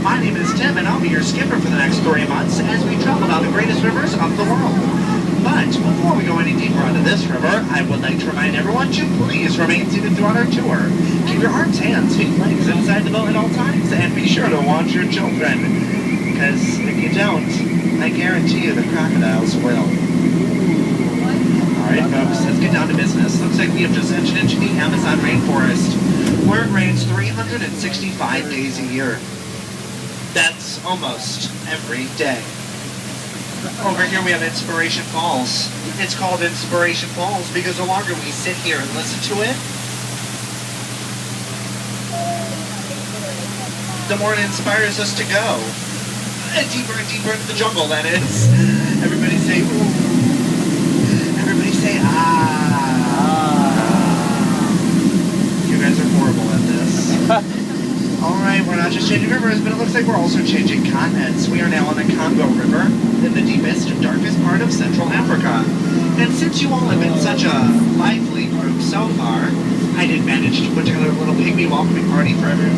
My name is Tim, and I'll be your skipper for the next 3 months as we travel down the greatest rivers of the world. But before we go any deeper onto this river, I would like to remind everyone to please remain seated throughout our tour. Keep your arms, hands, feet, legs inside the boat at all times, and be sure to watch your children. Because if you don't, I guarantee you the crocodiles will. Alright folks, let's get down to business. Looks like we have just entered into the Amazon rainforest, where it rains 365 days a year. That's almost every day. Over here we have Inspiration Falls. It's called Inspiration Falls because the longer we sit here and listen to it, the more it inspires us to go. And deeper into the jungle, that is. Everybody say, ooh. Everybody say, ah. You guys are horrible at this. Alright, we're not just changing rivers, but it looks like we're also changing continents. We are now on the Congo River, in the deepest and darkest part of Central Africa. And since you all have been such a lively group so far, I did manage to put together a little pygmy welcoming party for everyone.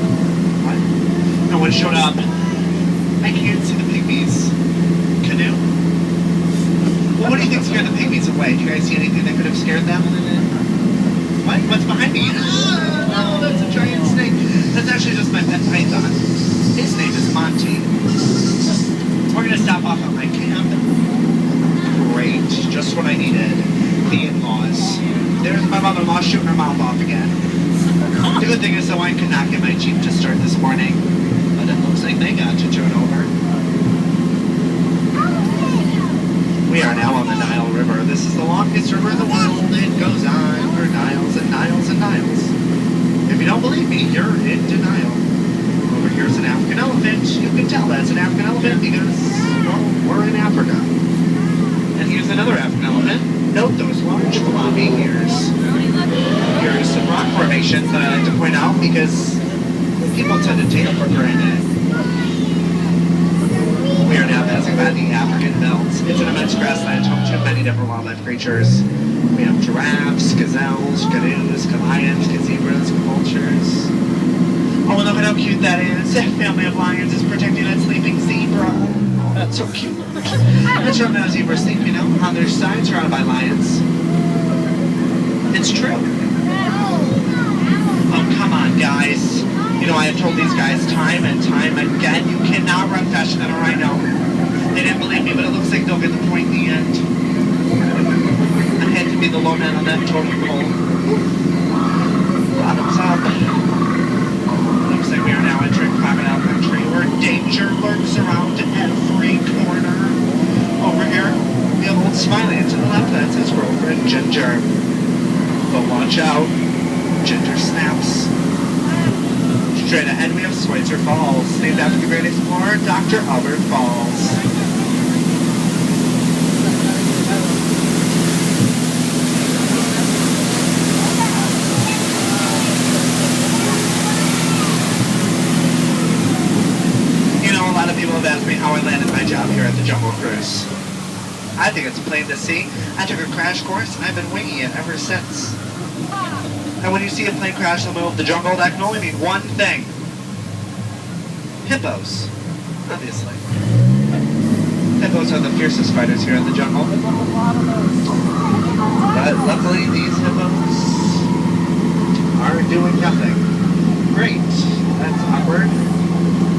What? No one showed up. I can't see the pygmies. Canoe? Well, what do you think scared the pygmies away? Do you guys see anything that could have scared them? What? What's behind me? Oh, that's a giant snake. That's actually just my pet python. His name is Monty. We're going to stop off at my camp. Great. Just what I needed. The in-laws. There's my mother-in-law shooting her mouth off again. The good thing is the wine could not get my Jeep to start this morning. But it looks like they got to turn over. We are now on the Nile River. This is the longest river in the world. It goes on for miles and miles and miles. If you don't believe me, you're in denial. Over here's an African elephant. You can tell that's an African elephant because, well, we're in Africa. And here's another African elephant. Note those large floppy ears. Here's some rock formations that I like to point out because people tend to take them for granted. We are now passing by the African belt. It's an immense grassland home to many different wildlife creatures. We have giraffes, gazelles, canoes, lions, zebras, vultures. Oh, and look at how cute that is. A family of lions is protecting a sleeping zebra. Oh, that's so cute. That's from how zebras sleep, you know, on their sides surrounded by lions. It's true. Oh, come on, guys. You know, I have told these guys time and time again, you cannot run faster than a rhino. They didn't believe me, but it looks like they'll get the point in the end. I had to be the low man on that totem pole. Bottoms up. Looks like we are now entering crocodile country, where danger lurks around every corner. Over here, we have Old Smiley, and to the left, that's his girlfriend, Ginger. But watch out, Ginger snaps. Straight ahead, we have Switzer Falls, named after the great explorer, Dr. Albert Falls. You know, a lot of people have asked me how I landed my job here at the Jungle Cruise. I think it's plain to see. I took a crash course, and I've been winging it ever since. And when you see a plane crash in the middle of the jungle, that can only mean one thing. Hippos. Obviously. Hippos are the fiercest fighters here in the jungle. But luckily, these hippos are doing nothing. Great. That's awkward.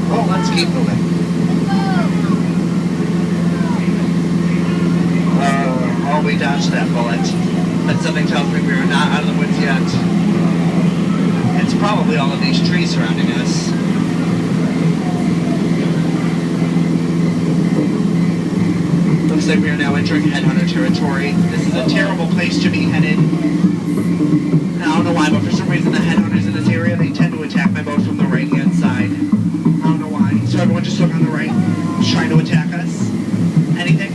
Well, let's keep moving. Oh, we dodged that bullet. But something tells me we are not out of the woods yet. It's probably all of these trees surrounding us. Looks like we are now entering headhunter territory. This is a terrible place to be headed. And I don't know why, but for some reason the headhunters in this area, they tend to attack my boat from the right-hand side. I don't know why. So everyone just look on the right, trying to attack us. Anything?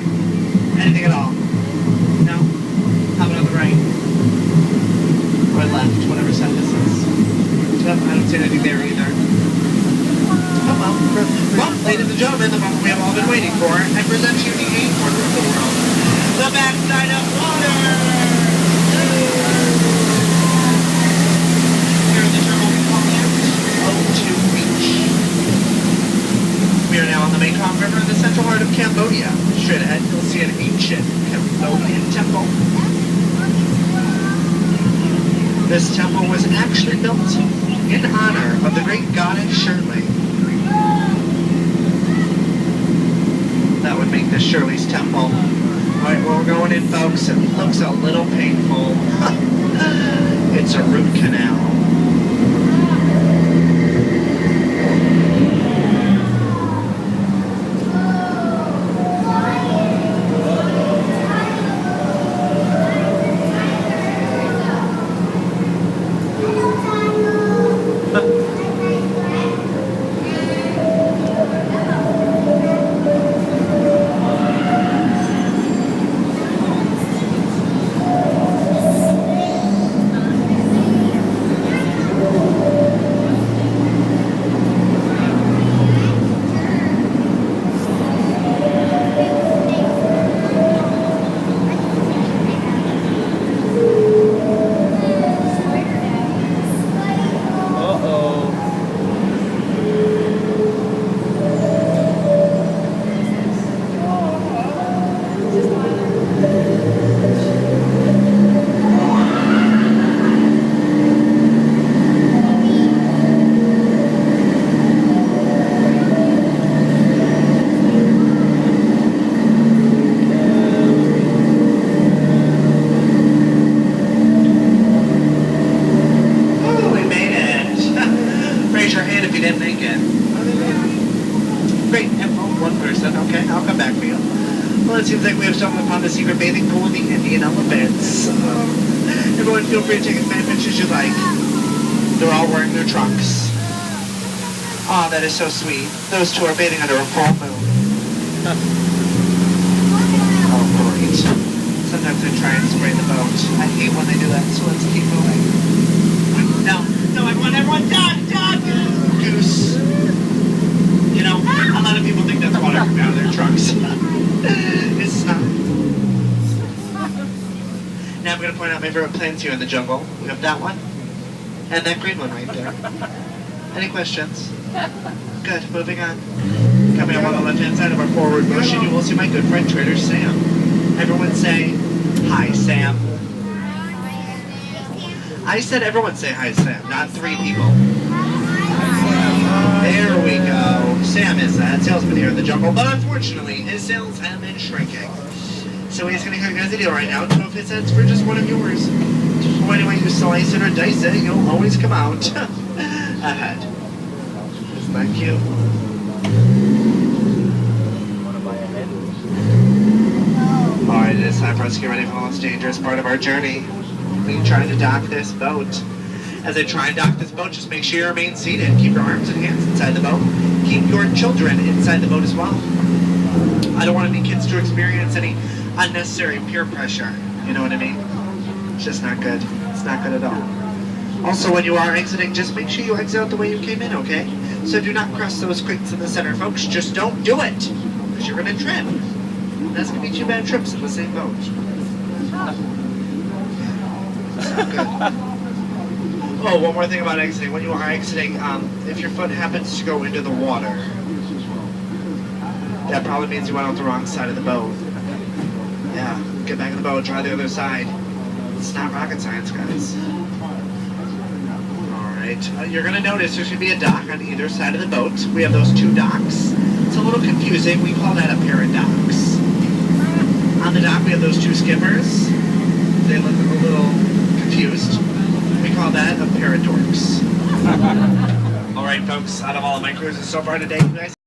Anything at all? No? How about on the right? Or left, whatever side this is. I don't see anything there either. Oh well, ladies and gentlemen, the moment we have all been waiting for, I present you the eighth wonder of the world. The backside of water! Here in the jungle we call it O2 Beach. We are now on the Mekong River in the central heart of Cambodia. Straight ahead, you'll see an ancient Cambodian temple. This temple was actually built in honor of the great goddess Shirley. That would make this Shirley's temple. Alright, well, we're going in, folks. It looks a little painful. It's a root canal. Great, one person, okay, I'll come back for you. Well, it seems like we have stumbled upon the secret bathing pool of the Indian elephants. Everyone feel free to take as many pictures you like. They're all wearing their trunks. Aw, that is so sweet. Those two are bathing under a full moon. Oh, great. Sometimes they try and spray the boat. I hate when they do that, so let's keep moving. No, everyone, duck! Goose. You know, a lot of people think that's water coming out of their trucks. It's not. Now I'm going to point out my favorite plants here in the jungle. We have that one, and that green one right there. Any questions? Good, moving on. Coming up on the left-hand side of our forward motion, you will see my good friend Trader Sam. Everyone say, hi, Sam. I said everyone say hi, Sam, not 3 people. There we go. Sam is that salesman here in the jungle, but unfortunately, his sales have been shrinking. So he's going to give you guys a deal right now. 2 of his heads for just 1 of yours. So anyway, you slice it or dice it, you'll always come out ahead. Isn't that cute? Alright, it is time for us to get ready for the most dangerous part of our journey. We trying to dock this boat. As I try and dock this boat, just make sure you remain seated. Keep your arms and hands inside the boat. Keep your children inside the boat as well. I don't want any kids to experience any unnecessary peer pressure. You know what I mean? It's just not good. It's not good at all. Also, when you are exiting, just make sure you exit out the way you came in, okay? So do not cross those crates in the center, folks. Just don't do it, because you're going to trip. That's going to be 2 bad trips in the same boat. It's not good. Oh, one more thing about exiting. When you are exiting, if your foot happens to go into the water, that probably means you went out the wrong side of the boat. Yeah, get back in the boat, try the other side. It's not rocket science, guys. Alright, you're going to notice there should be a dock on either side of the boat. We have those 2 docks. It's a little confusing. We call that a pair of docks. On the dock, we have those 2 skippers. They look a little confused. We call that a pair of dorks. Alright, folks, out of all of my cruises so far today, you guys